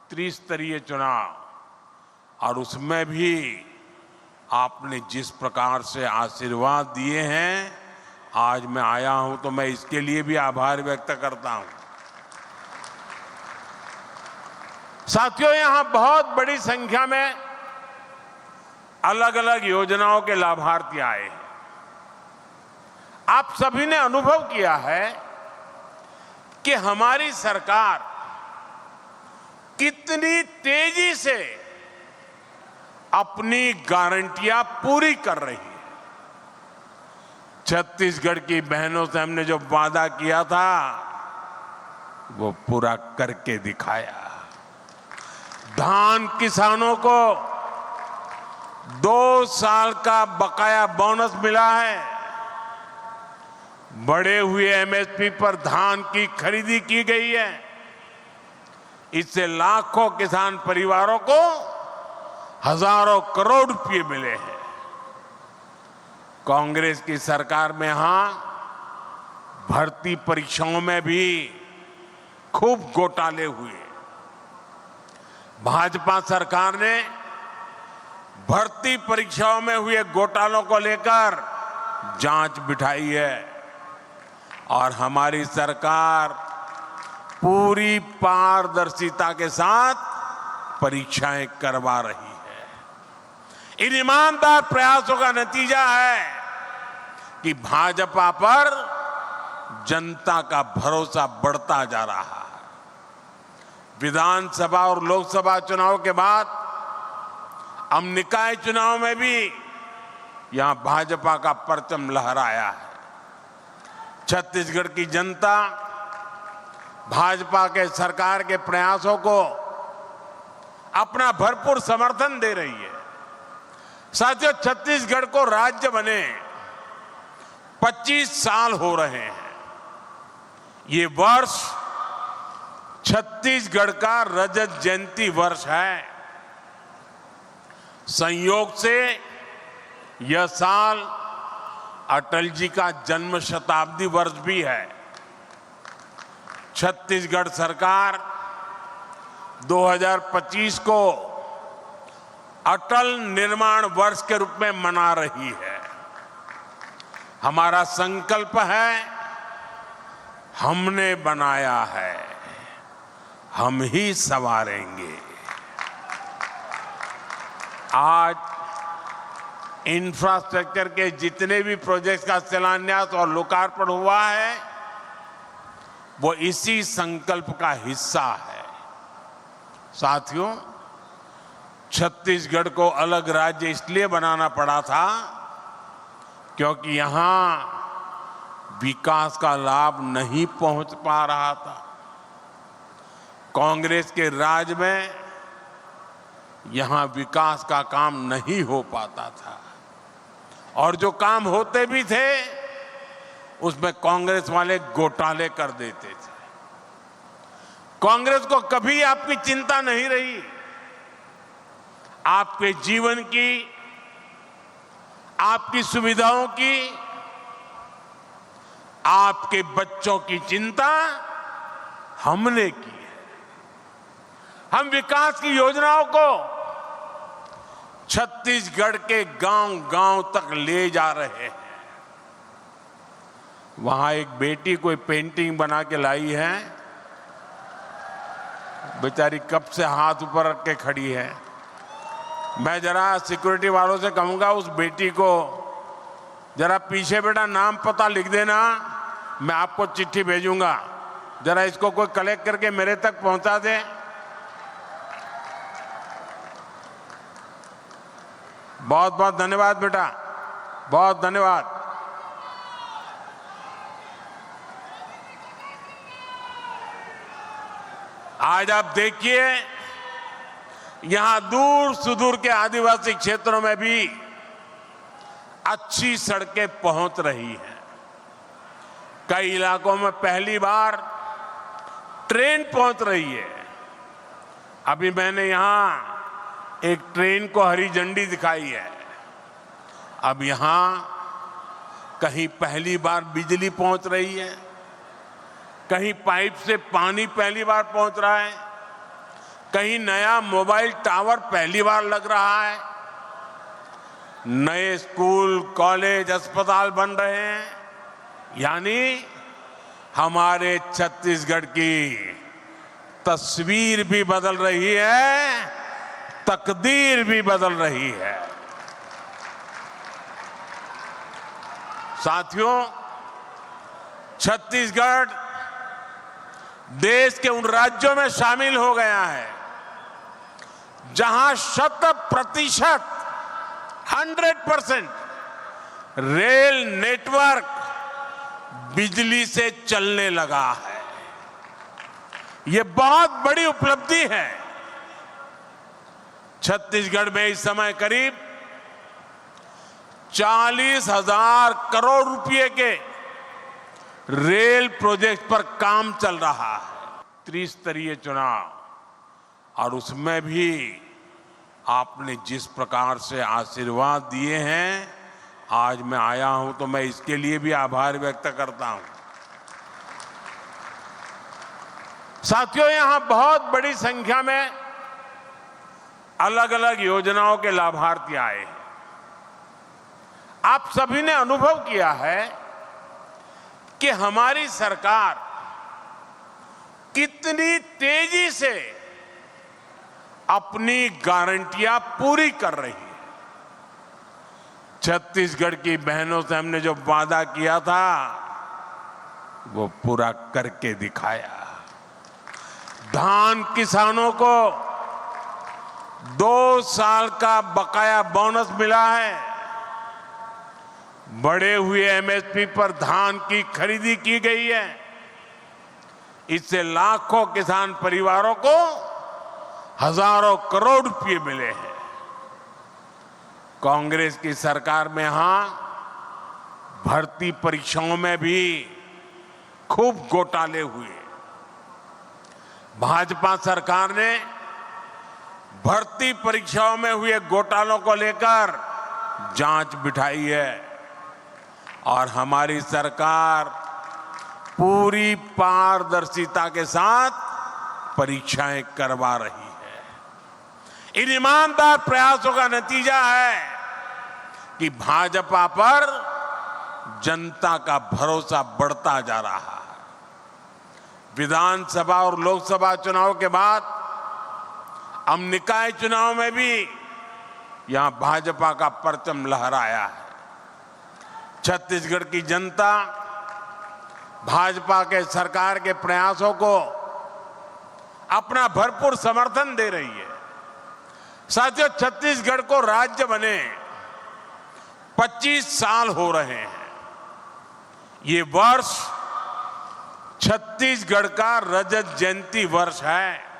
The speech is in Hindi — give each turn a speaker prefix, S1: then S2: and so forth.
S1: त्रिस्तरीय चुनाव और उसमें भी आपने जिस प्रकार से आशीर्वाद दिए हैं, आज मैं आया हूं तो मैं इसके लिए भी आभार व्यक्त करता हूं। साथियों, यहां बहुत बड़ी संख्या में अलग अलग योजनाओं के लाभार्थी आए हैं। आप सभी ने अनुभव किया है कि हमारी सरकार कितनी तेजी से अपनी गारंटियां पूरी कर रही है। छत्तीसगढ़ की बहनों से हमने जो वादा किया था वो पूरा करके दिखाया। धान किसानों को 2 साल का बकाया बोनस मिला है। बढ़े हुए एमएसपी पर धान की खरीदी की गई है। इससे लाखों किसान परिवारों को हजारों करोड़ रुपए मिले हैं। कांग्रेस की सरकार में यहां भर्ती परीक्षाओं में भी खूब घोटाले हुए। भाजपा सरकार ने भर्ती परीक्षाओं में हुए घोटालों को लेकर जांच बिठाई है और हमारी सरकार पूरी पारदर्शिता के साथ परीक्षाएं करवा रही है। इन ईमानदार प्रयासों का नतीजा है कि भाजपा पर जनता का भरोसा बढ़ता जा रहा है। विधानसभा और लोकसभा चुनाव के बाद अब निकाय चुनाव में भी यहां भाजपा का परचम लहराया है। छत्तीसगढ़ की जनता भाजपा के सरकार के प्रयासों को अपना भरपूर समर्थन दे रही है। साथियों, छत्तीसगढ़ को राज्य बने 25 साल हो रहे हैं। ये वर्ष छत्तीसगढ़ का रजत जयंती वर्ष है। संयोग से यह साल अटल जी का जन्म शताब्दी वर्ष भी है। छत्तीसगढ़ सरकार 2025 को अटल निर्माण वर्ष के रूप में मना रही है। हमारा संकल्प है, हमने बनाया है, हम ही संवारेंगे। आज इंफ्रास्ट्रक्चर के जितने भी प्रोजेक्ट्स का शिलान्यास और लोकार्पण हुआ है वो इसी संकल्प का हिस्सा है। साथियों, छत्तीसगढ़ को अलग राज्य इसलिए बनाना पड़ा था क्योंकि यहां विकास का लाभ नहीं पहुंच पा रहा था। कांग्रेस के राज में यहां विकास का काम नहीं हो पाता था और जो काम होते भी थे उसमें कांग्रेस वाले घोटाले कर देते थे। कांग्रेस को कभी आपकी चिंता नहीं रही। आपके जीवन की, आपकी सुविधाओं की, आपके बच्चों की चिंता हमने की है। हम विकास की योजनाओं को छत्तीसगढ़ के गांव-गांव तक ले जा रहे हैं। वहां एक बेटी कोई पेंटिंग बना के लाई है, बेचारी कब से हाथ ऊपर रख के खड़ी है। मैं जरा सिक्योरिटी वालों से कहूंगा उस बेटी को जरा पीछे बेटा नाम पता लिख देना, मैं आपको चिट्ठी भेजूंगा, जरा इसको कोई कलेक्ट करके मेरे तक पहुंचा दे। बहुत बहुत धन्यवाद बेटा, बहुत धन्यवाद। आज आप देखिए यहां दूर सुदूर के आदिवासी क्षेत्रों में भी अच्छी सड़कें पहुंच रही हैं। कई इलाकों में पहली बार ट्रेन पहुंच रही है। अभी मैंने यहां एक ट्रेन को हरी झंडी दिखाई है। अब यहां कहीं पहली बार बिजली पहुंच रही है, कहीं पाइप से पानी पहली बार पहुंच रहा है, कहीं नया मोबाइल टावर पहली बार लग रहा है, नए स्कूल, कॉलेज, अस्पताल बन रहे हैं, यानी हमारे छत्तीसगढ़ की तस्वीर भी बदल रही है, तकदीर भी बदल रही है। साथियों, छत्तीसगढ़ देश के उन राज्यों में शामिल हो गया है जहां 100% 100% रेल नेटवर्क बिजली से चलने लगा है। यह बहुत बड़ी उपलब्धि है। छत्तीसगढ़ में इस समय करीब 40,000 करोड़ रुपए के रेल प्रोजेक्ट पर काम चल रहा है। त्रिस्तरीय चुनाव, और उसमें भी आपने जिस प्रकार से आशीर्वाद दिए हैं, आज मैं आया हूं तो मैं इसके लिए भी आभार व्यक्त करता हूं। साथियों, यहां बहुत बड़ी संख्या में अलग अलग योजनाओं के लाभार्थी आए हैं। आप सभी ने अनुभव किया है कि हमारी सरकार कितनी तेजी से अपनी गारंटियां पूरी कर रही है। छत्तीसगढ़ की बहनों से हमने जो वादा किया था वो पूरा करके दिखाया। धान किसानों को 2 साल का बकाया बोनस मिला है। बढ़े हुए एमएसपी पर धान की खरीदी की गई है। इससे लाखों किसान परिवारों को हजारों करोड़ रुपए मिले हैं। कांग्रेस की सरकार में यहां भर्ती परीक्षाओं में भी खूब घोटाले हुए। भाजपा सरकार ने भर्ती परीक्षाओं में हुए घोटालों को लेकर जांच बिठाई है और हमारी सरकार पूरी पारदर्शिता के साथ परीक्षाएं करवा रही है। इन ईमानदार प्रयासों का नतीजा है कि भाजपा पर जनता का भरोसा बढ़ता जा रहा है। विधानसभा और लोकसभा चुनाव के बाद अब निकाय चुनाव में भी यहां भाजपा का परचम लहराया है। छत्तीसगढ़ की जनता भाजपा के सरकार के प्रयासों को अपना भरपूर समर्थन दे रही है। साथियों, छत्तीसगढ़ को राज्य बने 25 साल हो रहे हैं। ये वर्ष छत्तीसगढ़ का रजत जयंती वर्ष है।